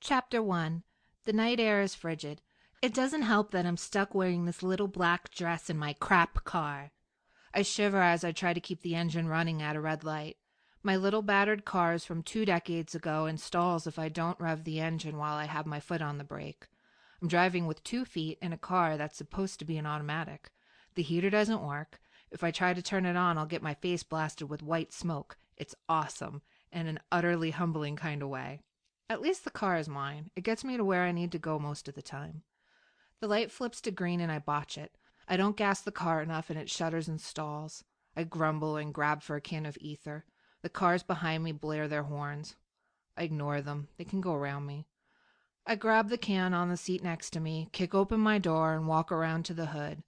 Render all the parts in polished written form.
Chapter 1. The night air is frigid. It doesn't help that I'm stuck wearing this little black dress in my crap car. I shiver as I try to keep the engine running at a red light. My little battered car is from 2 decades ago and stalls if I don't rev the engine while I have my foot on the brake. I'm driving with 2 feet in a car that's supposed to be an automatic. The heater doesn't work. If I try to turn it on, I'll get my face blasted with white smoke. It's awesome, in an utterly humbling kind of way. At least the car is mine. It gets me to where I need to go most of the time. The light flips to green and I botch it. I don't gas the car enough and it shudders and stalls. I grumble and grab for a can of ether. The cars behind me blare their horns. I ignore them. They can go around me. I grab the can on the seat next to me, kick open my door, and walk around to the hood.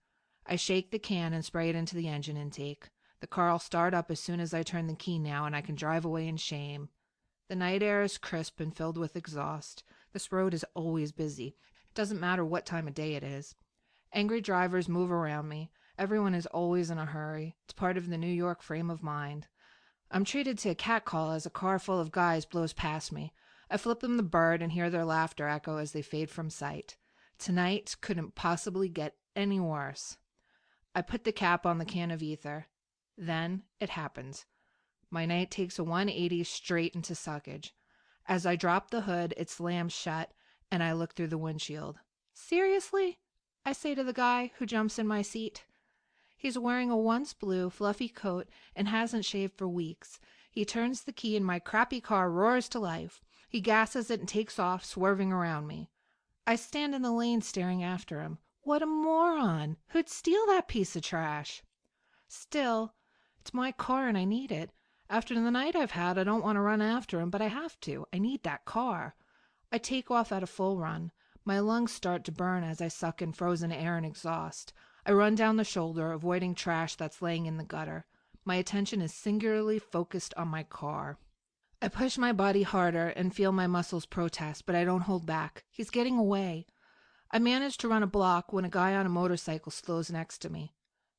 I shake the can and spray it into the engine intake. The car will start up as soon as I turn the key now, and I can drive away in shame. The night air is crisp and filled with exhaust. This road is always busy. It doesn't matter what time of day it is. Angry drivers move around me. Everyone is always in a hurry. It's part of the New York frame of mind. I'm treated to a catcall as a car full of guys blows past me. I flip them the bird and hear their laughter echo as they fade from sight. Tonight couldn't possibly get any worse. I put the cap on the can of ether. Then it happens. My night takes a 180 straight into suckage. As I drop the hood, it slams shut, and I look through the windshield. Seriously? I say to the guy who jumps in my seat. He's wearing a once blue, fluffy coat and hasn't shaved for weeks. He turns the key and my crappy car roars to life. He gasses it and takes off, swerving around me. I stand in the lane staring after him. What a moron! Who'd steal that piece of trash? Still, it's my car and I need it. After the night I've had, I don't want to run after him, but I have to. I need that car. I take off at a full run. My lungs start to burn as I suck in frozen air and exhaust. I run down the shoulder, avoiding trash that's laying in the gutter. My attention is singularly focused on my car. I push my body harder and feel my muscles protest, but I don't hold back. He's getting away. I manage to run a block when a guy on a motorcycle slows next to me.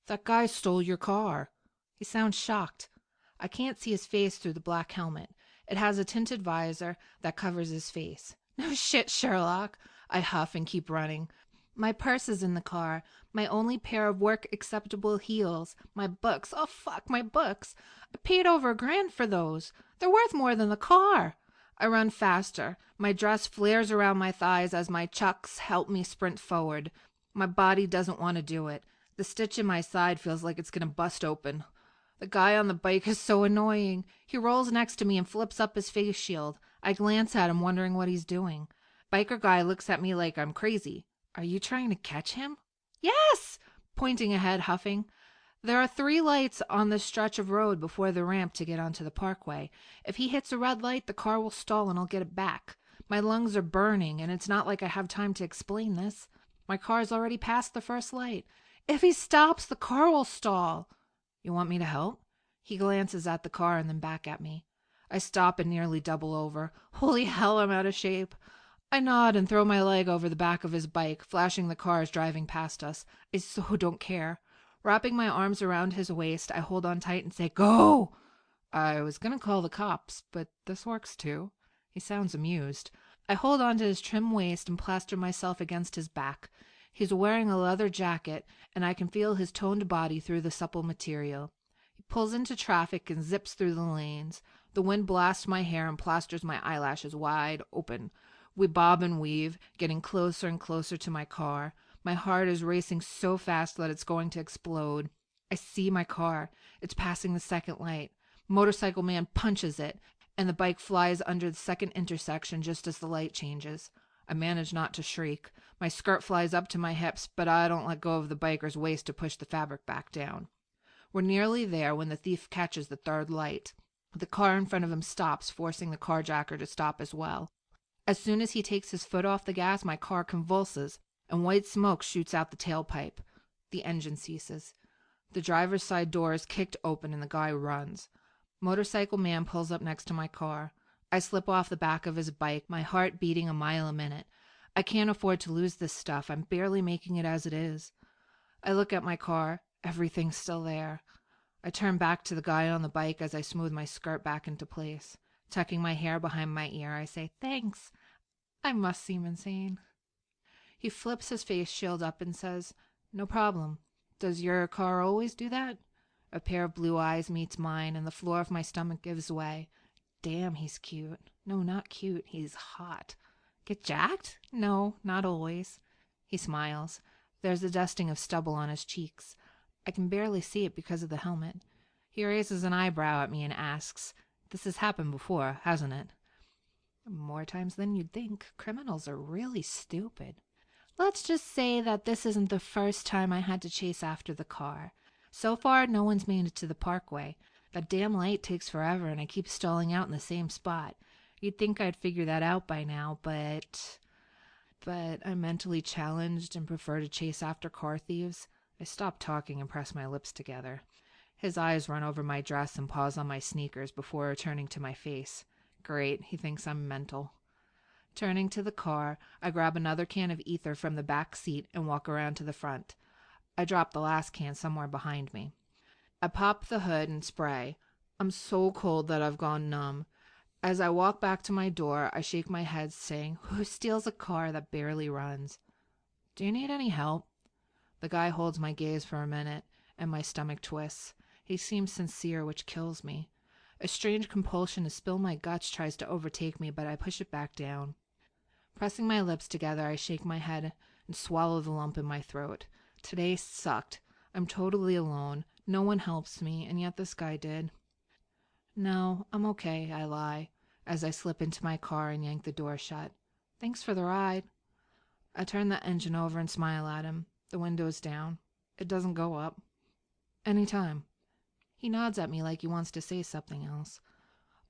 That guy stole your car. He sounds shocked. I can't see his face through the black helmet. It has a tinted visor that covers his face. No shit, Sherlock. I huff and keep running. My purse is in the car, my only pair of work-acceptable heels, my books. Oh, fuck, my books. I paid over $1,000 for those. They're worth more than the car. I run faster. My dress flares around my thighs as my chucks help me sprint forward. My body doesn't want to do it. The stitch in my side feels like it's going to bust open. The guy on the bike is so annoying. He rolls next to me and flips up his face shield. I glance at him, wondering what he's doing. Biker guy looks at me like I'm crazy. Are you trying to catch him? Yes! Pointing ahead, huffing. There are 3 lights on the stretch of road before the ramp to get onto the parkway. If he hits a red light, the car will stall and I'll get it back. My lungs are burning, and it's not like I have time to explain this. My car's already past the first light. If he stops, the car will stall. You want me to help? He glances at the car and then back at me. I stop and nearly double over. Holy hell, I'm out of shape. I nod and throw my leg over the back of his bike, flashing the cars driving past us. I so don't care. Wrapping my arms around his waist, I hold on tight and say, "Go!" I was going to call the cops, but this works too. He sounds amused. I hold on to his trim waist and plaster myself against his back. He's wearing a leather jacket, and I can feel his toned body through the supple material. He pulls into traffic and zips through the lanes. The wind blasts my hair and plasters my eyelashes wide open. We bob and weave, getting closer and closer to my car. My heart is racing so fast that it's going to explode. I see my car. It's passing the second light. Motorcycle man punches it, and the bike flies under the second intersection just as the light changes. I manage not to shriek. My skirt flies up to my hips, but I don't let go of the biker's waist to push the fabric back down. We're nearly there when the thief catches the third light. The car in front of him stops, forcing the carjacker to stop as well. As soon as he takes his foot off the gas, my car convulses, and white smoke shoots out the tailpipe. The engine ceases. The driver's side door is kicked open and the guy runs. Motorcycle man pulls up next to my car. I slip off the back of his bike, my heart beating a mile a minute. I can't afford to lose this stuff. I'm barely making it as it is. I look at my car. Everything's still there. I turn back to the guy on the bike as I smooth my skirt back into place. Tucking my hair behind my ear, I say, "Thanks." I must seem insane. He flips his face shield up and says, "No problem. Does your car always do that?" A pair of blue eyes meets mine, and the floor of my stomach gives way. Damn, he's cute. No, not cute. He's hot. Get jacked? No, not always. He smiles. There's a dusting of stubble on his cheeks. I can barely see it because of the helmet. He raises an eyebrow at me and asks, "This has happened before, hasn't it?" More times than you'd think. Criminals are really stupid. Let's just say that this isn't the first time I had to chase after the car. So far, no one's made it to the parkway. That damn light takes forever, and I keep stalling out in the same spot. You'd think I'd figure that out by now, but I'm mentally challenged and prefer to chase after car thieves. I stop talking and press my lips together. His eyes run over my dress and pause on my sneakers before returning to my face. Great, he thinks I'm mental. Turning to the car, I grab another can of ether from the back seat and walk around to the front. I drop the last can somewhere behind me. I pop the hood and spray. I'm so cold that I've gone numb. As I walk back to my door, I shake my head, saying, "Who steals a car that barely runs?" "Do you need any help?" The guy holds my gaze for a minute, and my stomach twists. He seems sincere, which kills me. A strange compulsion to spill my guts tries to overtake me, but I push it back down. Pressing my lips together, I shake my head and swallow the lump in my throat. Today sucked. I'm totally alone. No one helps me, and yet this guy did. "No, I'm okay," I lie, as I slip into my car and yank the door shut. "Thanks for the ride." I turn the engine over and smile at him. The window's down. It doesn't go up. "Anytime." He nods at me like he wants to say something else.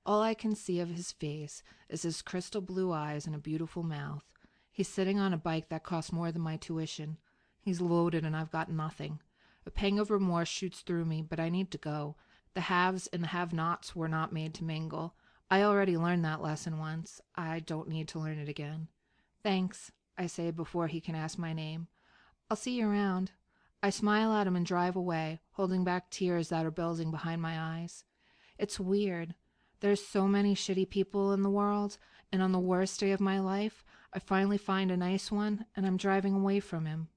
All I can see of his face is his crystal blue eyes and a beautiful mouth. He's sitting on a bike that costs more than my tuition. He's loaded and I've got nothing. A pang of remorse shoots through me, but I need to go. The haves and the have-nots were not made to mingle. I already learned that lesson once. I don't need to learn it again. "Thanks," I say before he can ask my name. "I'll see you around." I smile at him and drive away, holding back tears that are building behind my eyes. It's weird. There's so many shitty people in the world, and on the worst day of my life, I finally find a nice one, and I'm driving away from him.